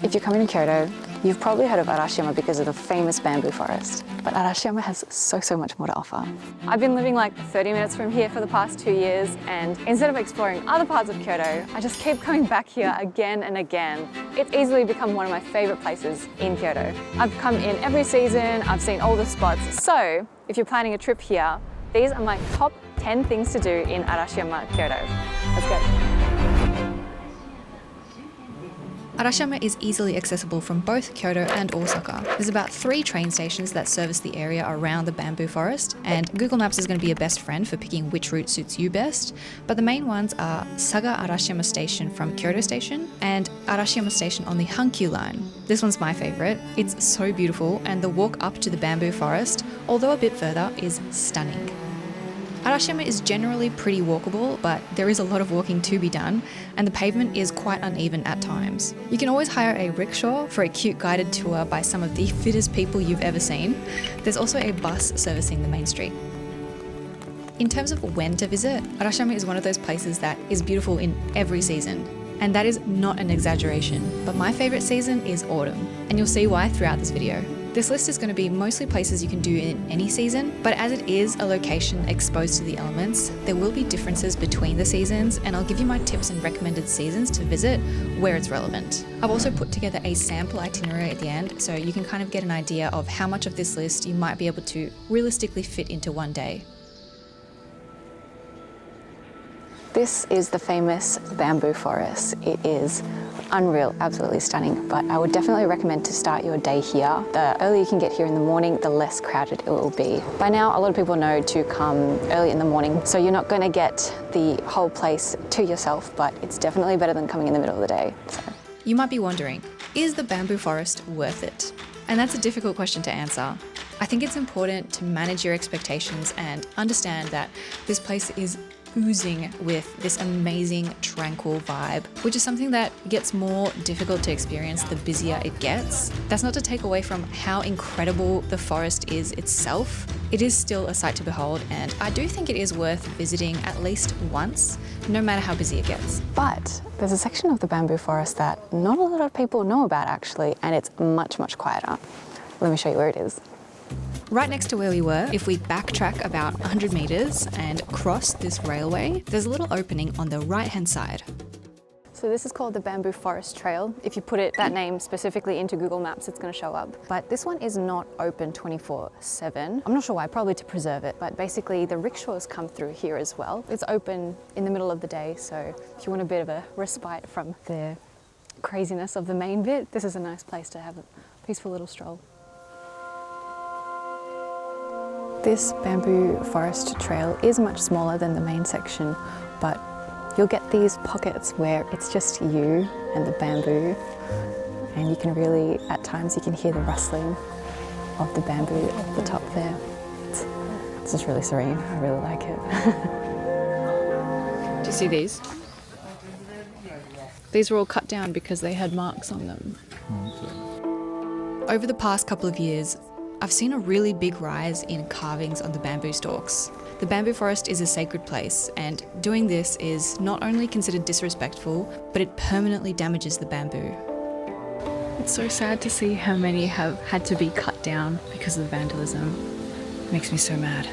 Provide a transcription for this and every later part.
If you're coming to Kyoto, you've probably heard of Arashiyama because of the famous bamboo forest. But Arashiyama has so much more to offer. I've been living like 30 minutes from here for the past 2 years, and instead of exploring other parts of Kyoto, I just keep coming back here again and again. It's easily become one of my favorite places in Kyoto. I've come in every season, I've seen all the spots. So if you're planning a trip here, these are my top 10 things to do in Arashiyama, Kyoto. Let's go. Arashiyama is easily accessible from both Kyoto and Osaka. There's about 3 train stations that service the area around the bamboo forest, and Google Maps is going to be your best friend for picking which route suits you best. But the main ones are Saga Arashiyama Station from Kyoto Station and Arashiyama Station on the Hankyu line. This one's my favourite. It's so beautiful, and the walk up to the bamboo forest, although a bit further, is stunning. Arashiyama is generally pretty walkable, but there is a lot of walking to be done, and the pavement is quite uneven at times. You can always hire a rickshaw for a cute guided tour by some of the fittest people you've ever seen. There's also a bus servicing the main street. In terms of when to visit, Arashiyama is one of those places that is beautiful in every season. And that is not an exaggeration, but my favourite season is autumn, and you'll see why throughout this video. This list is going to be mostly places you can do in any season, but as it is a location exposed to the elements, there will be differences between the seasons, and I'll give you my tips and recommended seasons to visit where it's relevant. I've also put together a sample itinerary at the end, so you can kind of get an idea of how much of this list you might be able to realistically fit into one day. This is the famous bamboo forest. It is unreal, absolutely stunning, but I would definitely recommend to start your day here. The earlier you can get here in the morning, the less crowded it will be. By now, a lot of people know to come early in the morning, so you're not going to get the whole place to yourself, but it's definitely better than coming in the middle of the day. So. You might be wondering, is the bamboo forest worth it? And that's a difficult question to answer. I think it's important to manage your expectations and understand that this place is oozing with this amazing tranquil vibe, which is something that gets more difficult to experience the busier it gets. That's not to take away from how incredible the forest is itself. It is still a sight to behold, and I do think it is worth visiting at least once, no matter how busy it gets. But there's a section of the bamboo forest that not a lot of people know about actually, and it's much quieter. Let me show you where it is. Right next to where we were, if we backtrack about 100 meters and cross this railway, there's a little opening on the right-hand side. So this is called the Bamboo Forest Trail. If you put that name specifically into Google Maps, it's going to show up. But this one is not open 24/7. I'm not sure why, probably to preserve it. But basically the rickshaws come through here as well. It's open in the middle of the day, so if you want a bit of a respite from the craziness of the main bit, this is a nice place to have a peaceful little stroll. This bamboo forest trail is much smaller than the main section, but you'll get these pockets where it's just you and the bamboo, and you can really, at times you can hear the rustling of the bamboo at the top there. It's just really serene. I really like it. Do you see these? These were all cut down because they had marks on them. Over the past couple of years, I've seen a really big rise in carvings on the bamboo stalks. The bamboo forest is a sacred place, and doing this is not only considered disrespectful, but it permanently damages the bamboo. It's so sad to see how many have had to be cut down because of vandalism. It makes me so mad.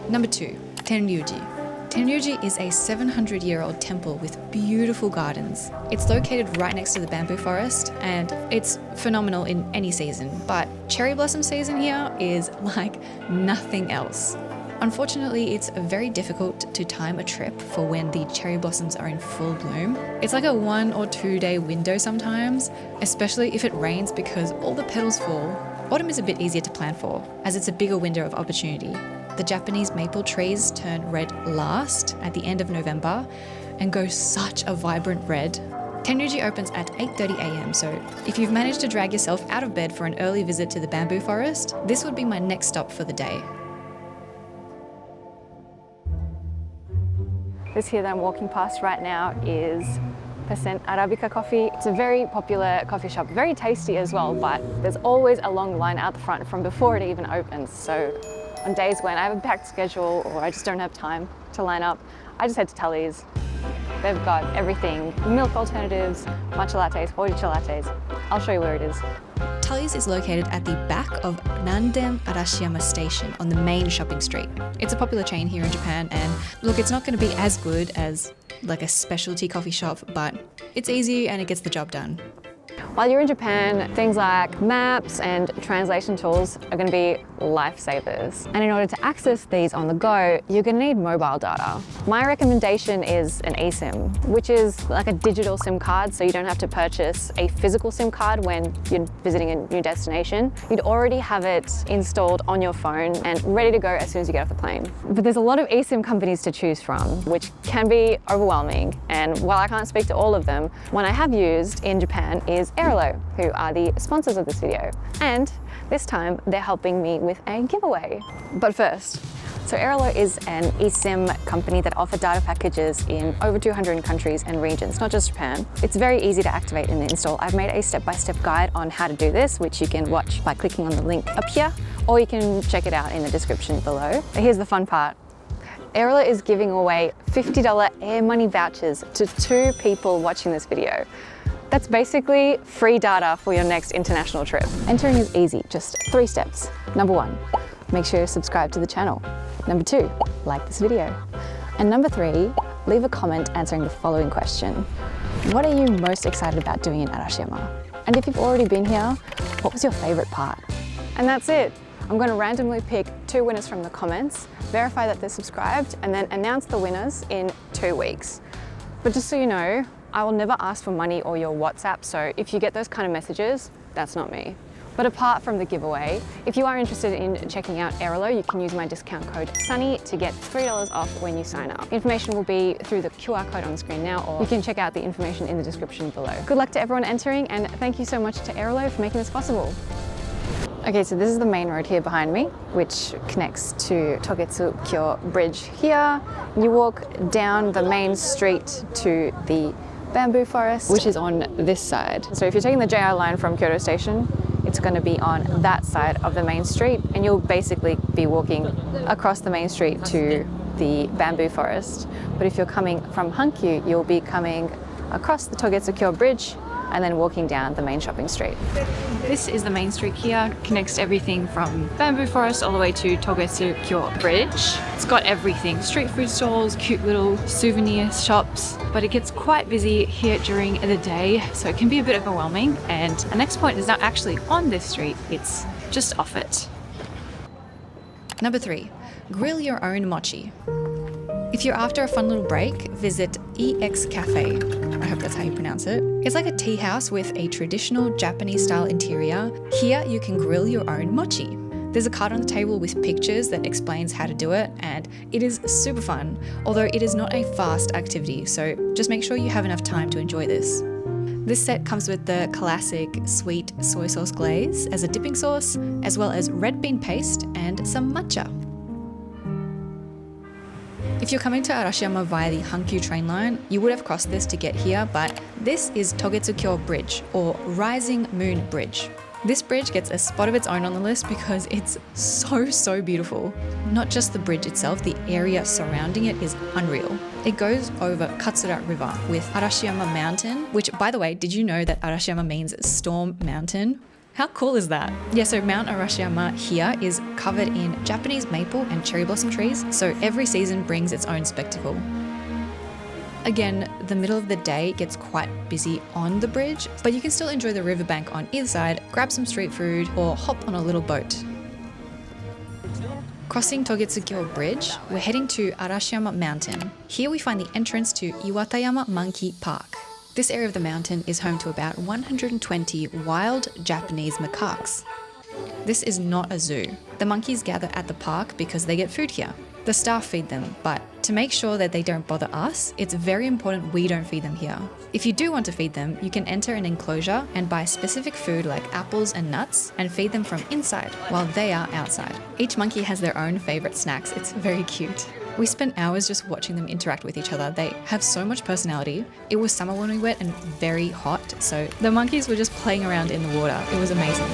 Number 2, Tenryu-ji. Tenryu-ji is a 700-year-old temple with beautiful gardens. It's located right next to the bamboo forest, and it's phenomenal in any season, but cherry blossom season here is like nothing else. Unfortunately, it's very difficult to time a trip for when the cherry blossoms are in full bloom. It's like a 1 or 2 day window sometimes, especially if it rains because all the petals fall. Autumn is a bit easier to plan for, as it's a bigger window of opportunity. The Japanese maple trees turn red last at the end of November and go such a vibrant red. Tenryu-ji opens at 8:30 a.m, so if you've managed to drag yourself out of bed for an early visit to the bamboo forest, this would be my next stop for the day. This here that I'm walking past right now is Arabica coffee. It's a very popular coffee shop, very tasty as well, but there's always a long line out the front from before it even opens. So on days when I have a packed schedule or I just don't have time to line up, I just head to Tully's, They've got everything, milk alternatives, matcha lattes, hojicha lattes. I'll show you where it is. Tully's is located at the back of Nanden Arashiyama Station on the main shopping street. It's a popular chain here in Japan, and look, it's not going to be as good as like a specialty coffee shop, but it's easy and it gets the job done. While you're in Japan, things like maps and translation tools are going to be lifesavers. And in order to access these on the go, you're going to need mobile data. My recommendation is an eSIM, which is like a digital SIM card, so you don't have to purchase a physical SIM card when you're visiting a new destination. You'd already have it installed on your phone and ready to go as soon as you get off the plane. But there's a lot of eSIM companies to choose from, which can be overwhelming. And while I can't speak to all of them, one I have used in Japan is Airalo, who are the sponsors of this video. And this time they're helping me with a giveaway. But first, so Airalo is an eSIM company that offer data packages in over 200 countries and regions, not just Japan. It's very easy to activate and install. I've made a step-by-step guide on how to do this, which you can watch by clicking on the link up here, or you can check it out in the description below. Here's the fun part. Airalo is giving away $50 air money vouchers to 2 people watching this video. That's basically free data for your next international trip. Entering is easy, just 3 steps. Number 1, make sure you're subscribed to the channel. Number 2, like this video. And number 3, leave a comment answering the following question. What are you most excited about doing in Arashiyama? And if you've already been here, what was your favorite part? And that's it. I'm going to randomly pick 2 winners from the comments, verify that they're subscribed, and then announce the winners in 2 weeks. But just so you know, I will never ask for money or your WhatsApp, so if you get those kind of messages, that's not me. But apart from the giveaway, if you are interested in checking out Airalo, you can use my discount code SUNNY to get $3 off when you sign up. Information will be through the QR code on the screen now, or you can check out the information in the description below. Good luck to everyone entering, and thank you so much to Airalo for making this possible. Okay, so this is the main road here behind me, which connects to Togetsu-kyo Bridge here. You walk down the main street to the bamboo forest, which is on this side. So if you're taking the JR line from Kyoto Station, it's going to be on that side of the main street, and you'll basically be walking across the main street to the bamboo forest. But if you're coming from Hankyu, you'll be coming across the Togetsu-kyo Bridge and then walking down the main shopping street. This is the main street here, connects everything from bamboo forest all the way to Togetsu-kyo Bridge. It's got everything, street food stalls, cute little souvenir shops, but it gets quite busy here during the day, so it can be a bit overwhelming. And our next point is not actually on this street, it's just off it. Number 3, grill your own mochi. If you're after a fun little break, visit eXcafe. I hope that's how you pronounce it. It's like a tea house with a traditional Japanese style interior. Here you can grill your own mochi. There's a card on the table with pictures that explains how to do it, and it is super fun, although it is not a fast activity, so just make sure you have enough time to enjoy this. This set comes with the classic sweet soy sauce glaze as a dipping sauce, as well as red bean paste and some matcha. If you're coming to Arashiyama via the Hankyu train line, you would have crossed this to get here, but this is Togetsu-kyo Bridge, or Rising Moon Bridge. This bridge gets a spot of its own on the list because it's so beautiful. Not just the bridge itself, the area surrounding it is unreal. It goes over Katsura River with Arashiyama Mountain, which, by the way, did you know that Arashiyama means Storm Mountain? How cool is that? Yeah, so Mount Arashiyama here is covered in Japanese maple and cherry blossom trees, so every season brings its own spectacle. Again, the middle of the day gets quite busy on the bridge, but you can still enjoy the riverbank on either side, grab some street food, or hop on a little boat. Crossing Togetsu-kyo Bridge, we're heading to Arashiyama Mountain. Here we find the entrance to Iwatayama Monkey Park. This area of the mountain is home to about 120 wild Japanese macaques. This is not a zoo. The monkeys gather at the park because they get food here. The staff feed them, but to make sure that they don't bother us, it's very important we don't feed them here. If you do want to feed them, you can enter an enclosure and buy specific food like apples and nuts and feed them from inside while they are outside. Each monkey has their own favorite snacks. It's very cute. We spent hours just watching them interact with each other. They have so much personality. It was summer when we went and very hot, so the monkeys were just playing around in the water. It was amazing.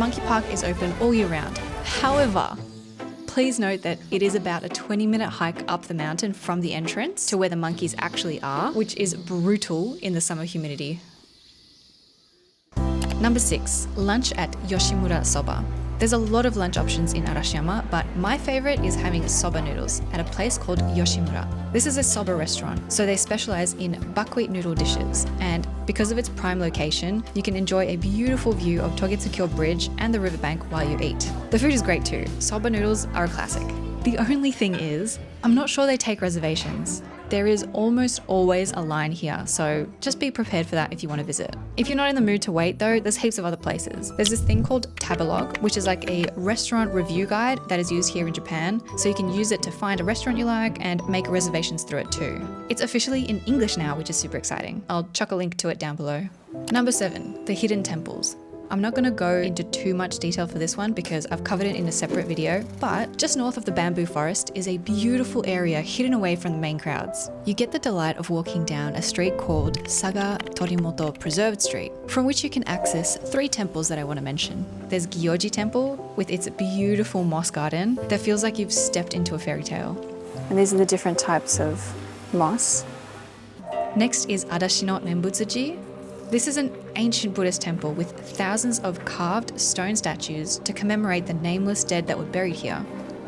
monkey park is open all year round. However, please note that it is about a 20-minute hike up the mountain from the entrance to where the monkeys actually are, which is brutal in the summer humidity. Number 6, lunch at Yoshimura Soba. There's a lot of lunch options in Arashiyama, but my favorite is having soba noodles at a place called Yoshimura. This is a soba restaurant, so they specialize in buckwheat noodle dishes, and because of its prime location, you can enjoy a beautiful view of Togetsu-kyo Bridge and the riverbank while you eat. The food is great too. Soba noodles are a classic. The only thing is, I'm not sure they take reservations. There is almost always a line here, so just be prepared for that if you want to visit. If you're not in the mood to wait though, there's heaps of other places. There's this thing called Tabelog, which is like a restaurant review guide that is used here in Japan, so you can use it to find a restaurant you like and make reservations through it too. It's officially in English now, which is super exciting. I'll chuck a link to it down below. Number 7, the hidden temples. I'm not going to go into too much detail for this one because I've covered it in a separate video, but just north of the bamboo forest is a beautiful area hidden away from the main crowds. You get the delight of walking down a street called Saga Torimoto Preserved Street, from which you can access 3 temples that I want to mention. There's Gyoji Temple with its beautiful moss garden that feels like you've stepped into a fairy tale. And these are the different types of moss. Next is Adashi no Nembutsuji. This is an ancient Buddhist temple with thousands of carved stone statues to commemorate the nameless dead that were buried here.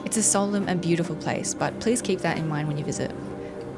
It's a solemn and beautiful place, but please keep that in mind when you visit.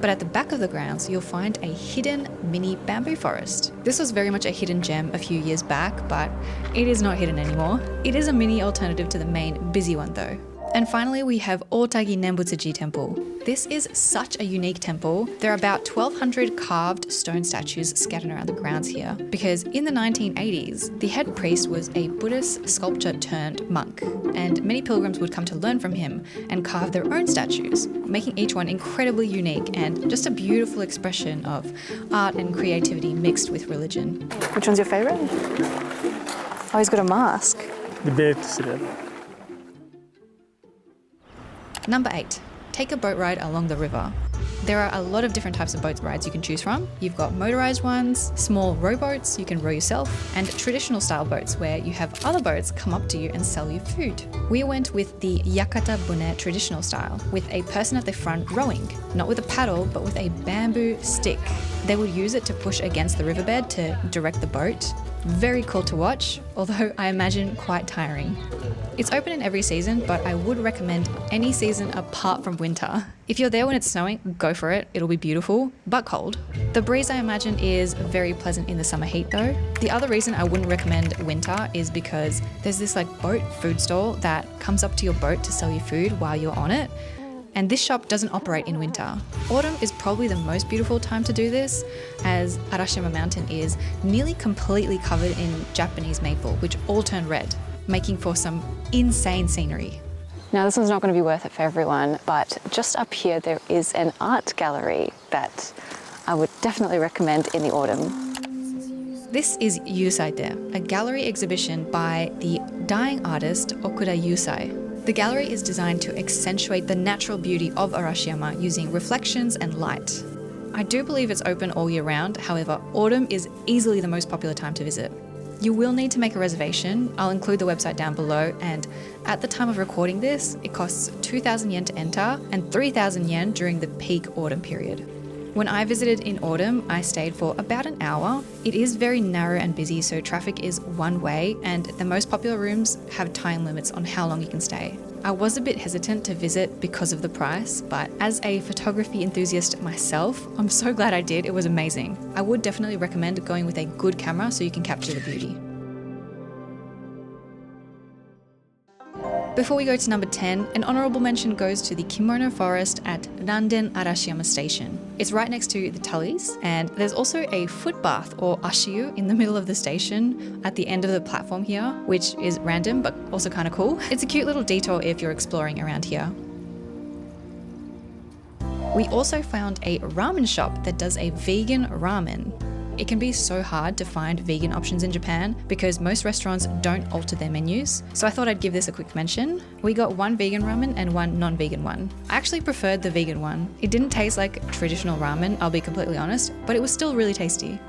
But at the back of the grounds, you'll find a hidden mini bamboo forest. This was very much a hidden gem a few years back, but it is not hidden anymore. It is a mini alternative to the main busy one though. And finally, we have Otagi Nembutsuji Temple. This is such a unique temple. There are about 1,200 carved stone statues scattered around the grounds here because in the 1980s, the head priest was a Buddhist sculptor turned monk, and many pilgrims would come to learn from him and carve their own statues, making each one incredibly unique and just a beautiful expression of art and creativity mixed with religion. Which one's your favorite? Oh, he's got a mask. Number 8, take a boat ride along the river. There are a lot of different types of boat rides you can choose from. You've got motorized ones, small rowboats you can row yourself, and traditional style boats where you have other boats come up to you and sell you food. We went with the Yakata Bune traditional style, with a person at the front rowing, not with a paddle, but with a bamboo stick. They would use it to push against the riverbed to direct the boat. Very cool to watch, although I imagine quite tiring. It's open in every season, but I would recommend any season apart from winter. If you're there when it's snowing, go for it. It'll be beautiful, but cold. The breeze, I imagine, is very pleasant in the summer heat though. The other reason I wouldn't recommend winter is because there's this like boat food stall that comes up to your boat to sell you food while you're on it. And this shop doesn't operate in winter. Autumn is probably the most beautiful time to do this, as Arashiyama Mountain is nearly completely covered in Japanese maple, which all turn red, making for some insane scenery. Now this one's not going to be worth it for everyone, but just up here there is an art gallery that I would definitely recommend in the autumn. This is Yusaitei, a gallery exhibition by the dying artist Okuda Yusai. The gallery is designed to accentuate the natural beauty of Arashiyama using reflections and light. I do believe it's open all year round, however, autumn is easily the most popular time to visit. You will need to make a reservation. I'll include the website down below, and at the time of recording this, it costs 2,000 yen to enter and 3,000 yen during the peak autumn period. When I visited in autumn, I stayed for about an hour. It is very narrow and busy, so traffic is one way, and the most popular rooms have time limits on how long you can stay. I was a bit hesitant to visit because of the price, but as a photography enthusiast myself, I'm so glad I did. It was amazing. I would definitely recommend going with a good camera so you can capture the beauty. Before we go to number 10, an honourable mention goes to the Kimono forest at Randen Arashiyama Station. It's right next to the Tully's, and there's also a footbath or ashiyu in the middle of the station at the end of the platform here, which is random but also kind of cool. It's a cute little detour if you're exploring around here. We also found a ramen shop that does a vegan ramen. It can be so hard to find vegan options in Japan because most restaurants don't alter their menus, so I thought I'd give this a quick mention. We got one vegan ramen and one non-vegan one. I actually preferred the vegan one. It didn't taste like traditional ramen, I'll be completely honest, but it was still really tasty.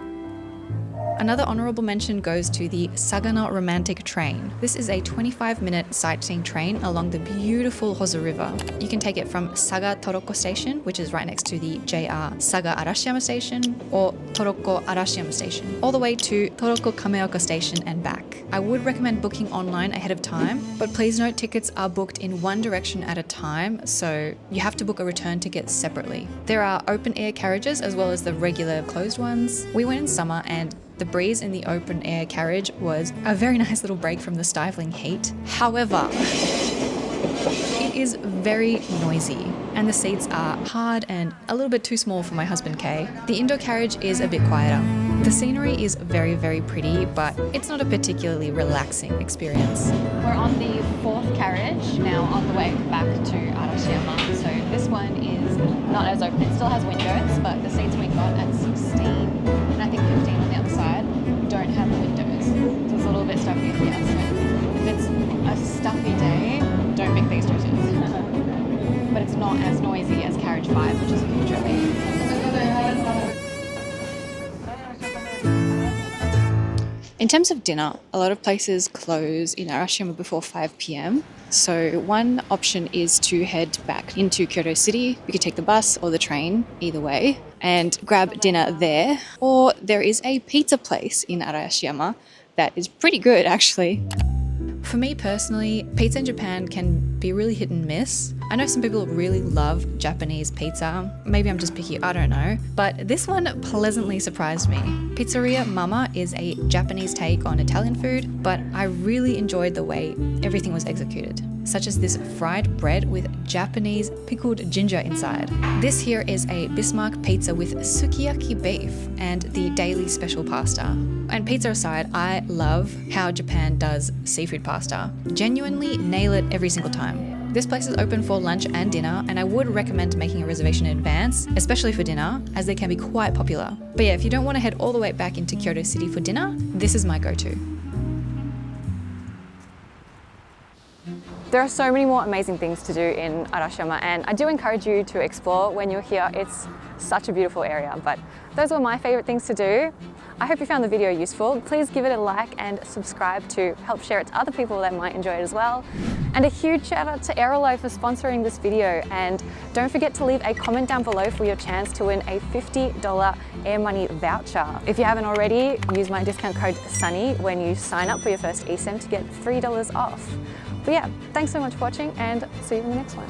Another honorable mention goes to the Sagano Romantic Train. This is a 25-minute sightseeing train along the beautiful Hozu River. You can take it from Saga Toroko Station, which is right next to the JR Saga Arashiyama Station, or Toroko Arashiyama Station, all the way to Toroko Kameoka Station and back. I would recommend booking online ahead of time, but please note tickets are booked in one direction at a time, so you have to book a return ticket separately. There are open air carriages as well as the regular closed ones. We went in summer and the breeze in the open air carriage was a very nice little break from the stifling heat. However, it is very noisy and the seats are hard and a little bit too small for my husband Kay. The indoor carriage is a bit quieter. The scenery is very, very pretty, but it's not a particularly relaxing experience. We're on the 4th carriage now on the way back to Arashiyama. So this one is not as open. It still has windows, but the seats we got at 16 and I think 15 on the other side don't have windows. So it's a little bit stuffy here. So if it's a stuffy day, don't pick these two seats. But it's not as noisy as carriage 5, which is a huge relief. In terms of dinner, a lot of places close in Arashiyama before 5 p.m. So one option is to head back into Kyoto City. You could take the bus or the train, either way, and grab dinner there. Or there is a pizza place in Arashiyama that is pretty good, actually. For me personally, pizza in Japan can be really hit and miss. I know some people really love Japanese pizza. Maybe I'm just picky, I don't know. But this one pleasantly surprised me. Pizzeria Mama is a Japanese take on Italian food, but I really enjoyed the way everything was executed, such as this fried bread with Japanese pickled ginger inside. This here is a Bismarck pizza with sukiyaki beef and the daily special pasta. And pizza aside, I love how Japan does seafood pasta. Genuinely nail it every single time. This place is open for lunch and dinner, and I would recommend making a reservation in advance, especially for dinner, as they can be quite popular. But yeah, if you don't want to head all the way back into Kyoto City for dinner, this is my go-to. There are so many more amazing things to do in Arashiyama, and I do encourage you to explore when you're here. It's such a beautiful area, but those were my favorite things to do. I hope you found the video useful. Please give it a like and subscribe to help share it to other people that might enjoy it as well. And a huge shout out to Airalo for sponsoring this video. And don't forget to leave a comment down below for your chance to win a $50 Air Money voucher. If you haven't already, use my discount code SUNNY when you sign up for your first eSIM to get $3 off. But yeah, thanks so much for watching and see you in the next one.